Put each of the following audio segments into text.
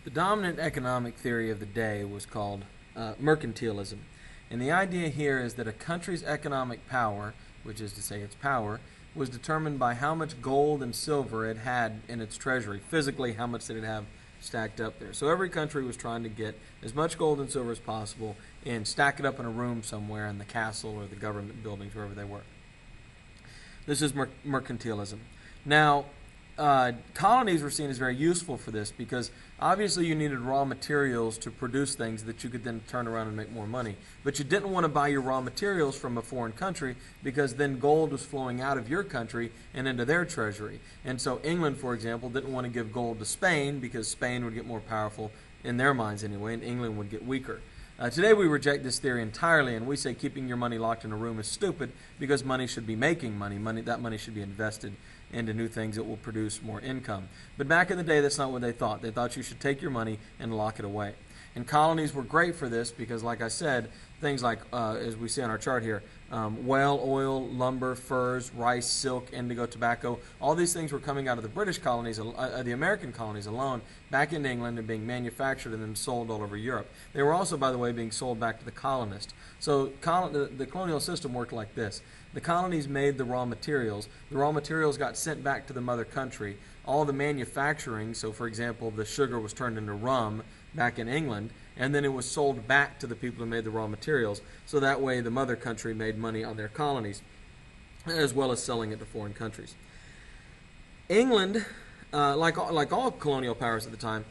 The dominant economic theory of the day was called mercantilism. And the idea here is that a country's economic power, which is to say its power, was determined by how much gold and silver it had in its treasury. Physically, how much did it have stacked up there. So every country was trying to get as much gold and silver as possible and stack it up in a room somewhere in the castle or the government buildings, wherever they were. This is mercantilism. Now, colonies were seen as very useful for this because obviously you needed raw materials to produce things that you could then turn around and make more money. But you didn't want to buy your raw materials from a foreign country because then gold was flowing out of your country and into their treasury. And so England, for example, didn't want to give gold to Spain because Spain would get more powerful in their minds anyway, and England would get weaker. Today we reject this theory entirely, and we say keeping your money locked in a room is stupid because money should be making money. That money should be invested into new things that will produce more income. But back in the day, that's not what they thought. They thought you should take your money and lock it away. And colonies were great for this because, like I said, things like, as we see on our chart here, whale oil, lumber, furs, rice, silk, indigo, tobacco, all these things were coming out of the British colonies, the American colonies alone, back into England and being manufactured and then sold all over Europe. They were also, by the way, being sold back to the colonists. So the colonial system worked like this. The colonies made the raw materials. The raw materials got sent back to the mother country. All the manufacturing, so for example, the sugar was turned into rum back in England, and then it was sold back to the people who made the raw materials. So that way the mother country made money on their colonies, as well as selling it to foreign countries. England, like all colonial powers at the time,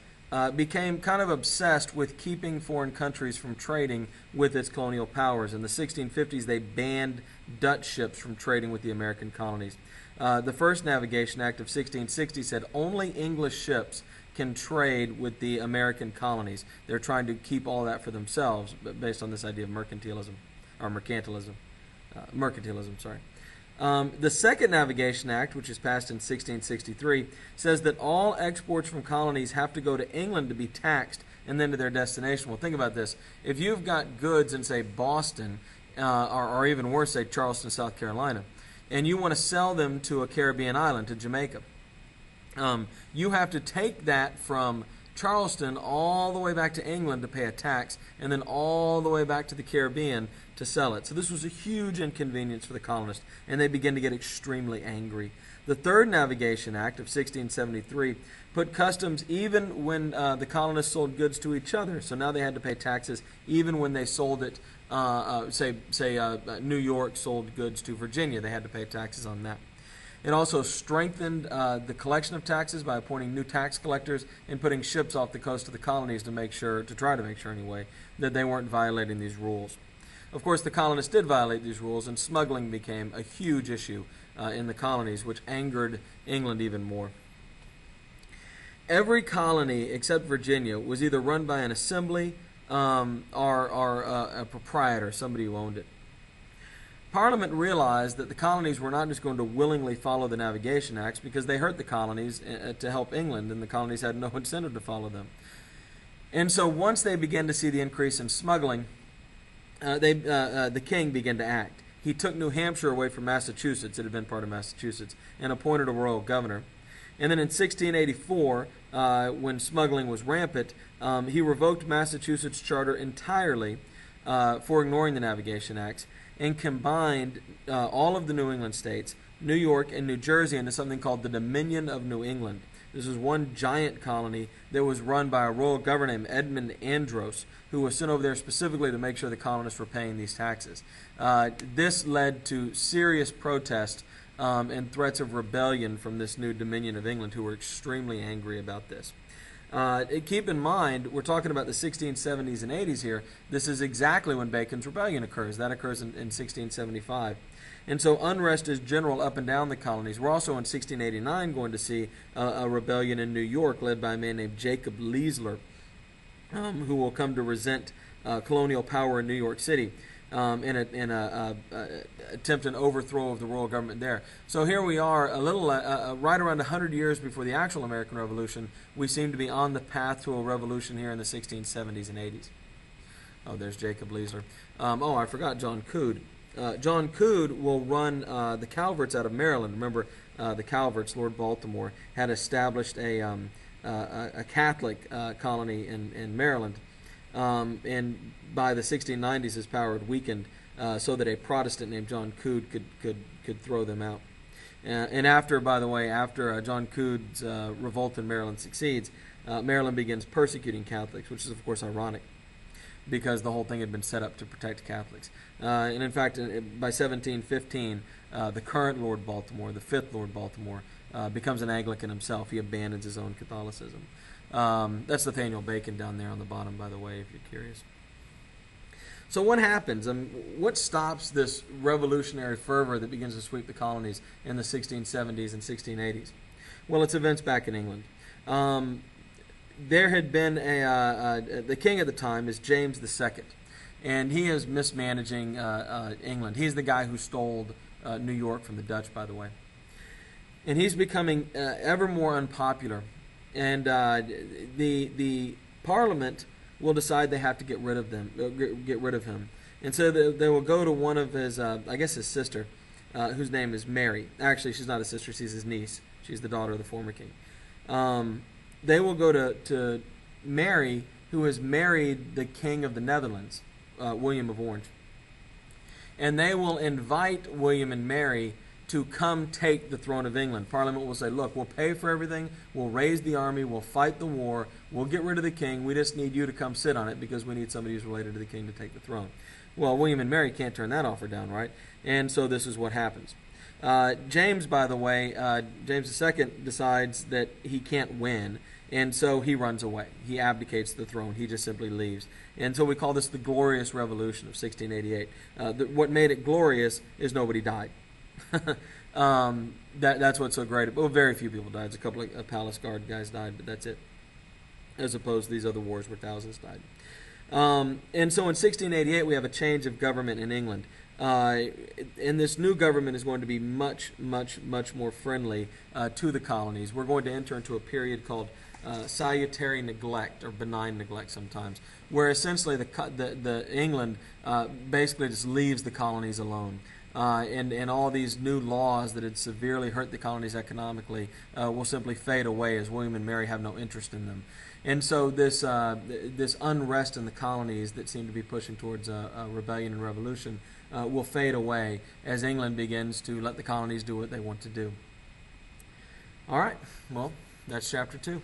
became kind of obsessed with keeping foreign countries from trading with its colonial powers. In the 1650s, they banned Dutch ships from trading with the American colonies. The first Navigation Act of 1660 said only English ships can trade with the American colonies. They're trying to keep all that for themselves, based on this idea of mercantilism. The Second Navigation Act, which is passed in 1663, says that all exports from colonies have to go to England to be taxed and then to their destination. Well, think about this. If you've got goods in, say, Boston, or even worse, say, Charleston, South Carolina, and you want to sell them to a Caribbean island, to Jamaica, you have to take that from Charleston all the way back to England to pay a tax, and then all the way back to the Caribbean to sell it. So this was a huge inconvenience for the colonists, and they began to get extremely angry. The Third Navigation Act of 1673 put customs even when the colonists sold goods to each other. So now they had to pay taxes even when they sold it, New York sold goods to Virginia. They had to pay taxes on that. It also strengthened the collection of taxes by appointing new tax collectors and putting ships off the coast of the colonies to try to make sure anyway, that they weren't violating these rules. Of course, the colonists did violate these rules, and smuggling became a huge issue in the colonies, which angered England even more. Every colony except Virginia was either run by an assembly or a proprietor, somebody who owned it. Parliament realized that the colonies were not just going to willingly follow the Navigation Acts because they hurt the colonies to help England, and the colonies had no incentive to follow them. And so once they began to see the increase in smuggling, the king began to act. He took New Hampshire away from Massachusetts, it had been part of Massachusetts, and appointed a royal governor. And then in 1684, when smuggling was rampant, he revoked Massachusetts' charter entirely for ignoring the Navigation Acts, and combined all of the New England states, New York and New Jersey, into something called the Dominion of New England. This was one giant colony that was run by a royal governor named Md and who was sent over there specifically to make sure the colonists were paying these taxes. This led to serious protest and threats of rebellion from this new Dominion of England, who were extremely angry about this. Keep in mind, we're talking about the 1670s and 80s here. This is exactly when Bacon's Rebellion occurs. That occurs in 1675. And so unrest is general up and down the colonies. We're also in 1689 going to see a rebellion in New York led by a man named Jacob Leisler, who will come to resent colonial power in New York City in an attempt and overthrow of the royal government there. So here we are, a little right around 100 years before the actual American Revolution. We seem to be on the path to a revolution here in the 1670s and 80s. Oh, there's Jacob Leisler. I forgot John Coode. John Coode will run the Calverts out of Maryland. Remember, the Calverts, Lord Baltimore, had established a a Catholic colony in Maryland. And by the 1690s, his power had weakened so that a Protestant named John Coode could throw them out. And after, by the way, after John Coode's revolt in Maryland succeeds, Maryland begins persecuting Catholics, which is, of course, ironic because the whole thing had been set up to protect Catholics. And in fact, by 1715, the current Lord Baltimore, the fifth Lord Baltimore, becomes an Anglican himself. He abandons his own Catholicism. That's Nathaniel Bacon down there on the bottom, by the way, if you're curious. So what happens? What stops this revolutionary fervor that begins to sweep the colonies in the 1670s and 1680s? Well, it's events back in England. There had been the king at the time is James II, and he is mismanaging England. He's the guy who stole New York from the Dutch, by the way. And he's becoming ever more unpopular. And the Parliament will decide they have to get rid of him. And so they will go to one of his, I guess his sister, whose name is Mary. Actually, she's not his sister, she's his niece. She's the daughter of the former king. They will go to Mary, who has married the king of the Netherlands, William of Orange. And they will invite William and Mary to come take the throne of England. Parliament will say, look, we'll pay for everything, we'll raise the army, we'll fight the war, we'll get rid of the king, we just need you to come sit on it because we need somebody who's related to the king to take the throne. Well, William and Mary can't turn that offer down, right? And so this is what happens. James, by the way, James II decides that he can't win, and so he runs away. He abdicates the throne. He just simply leaves. And so we call this the Glorious Revolution of 1688. What made it glorious is nobody died. That's what's so great. Well, very few people died. A couple of palace guard guys died, but that's it. As opposed to these other wars where thousands died. And so in 1688 we have a change of government in England. And this new government is going to be much, much, much more friendly to the colonies. We're going to enter into a period called salutary neglect, or benign neglect sometimes, where essentially the England basically just leaves the colonies alone. And all these new laws that had severely hurt the colonies economically will simply fade away as William and Mary have no interest in them. And so this unrest in the colonies that seem to be pushing towards a rebellion and revolution will fade away as England begins to let the colonies do what they want to do. All right, well, that's chapter 2.